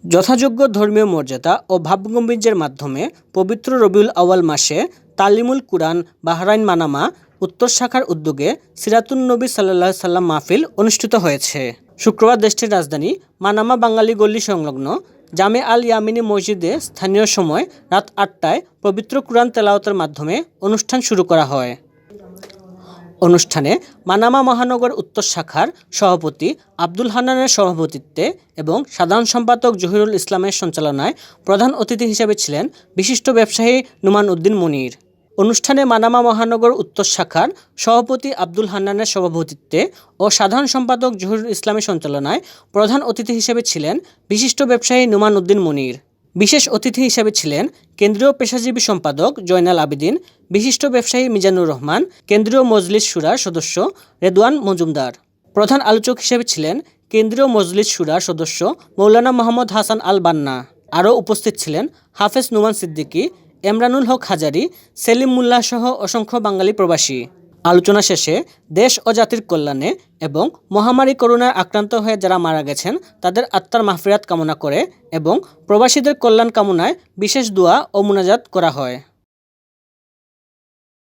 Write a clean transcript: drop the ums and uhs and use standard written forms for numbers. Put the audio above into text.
যথাযোগ্য ধর্মীয় মর্যাদা ও ভাবগম্ভীর্যের মাধ্যমে পবিত্র রবিউল আউয়াল মাসে তালিমুল কুরআন বাহরাইন মানামা উত্তর শাখার উদ্যোগে সিরাতুন নবী সাল্লাল্লাহু আলাইহি সাল্লাম মাহফিল অনুষ্ঠিত হয়েছে। শুক্রবার দেশটির রাজধানী মানামা বাঙালি গল্লি সংলগ্ন জামে আল ইয়ামিনী মসজিদে স্থানীয় সময় রাত ৮টায় পবিত্র কুরআন তেলাওয়াতের মাধ্যমে অনুষ্ঠান শুরু করা হয়। অনুষ্ঠানে মানামা মহানগর উত্তর শাখার সভাপতি আব্দুল হান্নানের সভাপতিত্বে এবং সাধারণ সম্পাদক জহিরুল ইসলামের সঞ্চালনায় প্রধান অতিথি হিসেবে ছিলেন বিশিষ্ট ব্যবসায়ী নুমান উদ্দিন মনির। অনুষ্ঠানে মানামা মহানগর উত্তর শাখার সভাপতি আব্দুল হান্নানের সভাপতিত্বে ও সাধারণ সম্পাদক জহিরুল ইসলামের সঞ্চালনায় প্রধান অতিথি হিসেবে ছিলেন বিশিষ্ট ব্যবসায়ী নুমান উদ্দিন মনির। বিশেষ অতিথি হিসেবে ছিলেন কেন্দ্রীয় পেশাজীবী সম্পাদক জয়নাল আবেদিন, বিশিষ্ট ব্যবসায়ী মিজানুর রহমান, কেন্দ্রীয় মজলিস শুরার সদস্য রেদওয়ান মজুমদার। প্রধান আলোচক হিসেবে ছিলেন কেন্দ্রীয় মজলিস শুরার সদস্য মৌলানা মোহাম্মদ হাসান আল বান্না। আরও উপস্থিত ছিলেন হাফেজ নুমান সিদ্দিকী, এমরানুল হক হাজারী, সেলিম মুল্লাহ সহ অসংখ্য বাঙালি প্রবাসী। আলোচনা শেষে দেশ ও জাতির কল্যাণে এবং মহামারী করোনায় আক্রান্ত হয়ে যারা মারা গেছেন তাদের আত্মার মাগফিরাত কামনা করে এবং প্রবাসীদের কল্যাণ কামনায় বিশেষ দোয়া ও মুনাজাত করা হয়।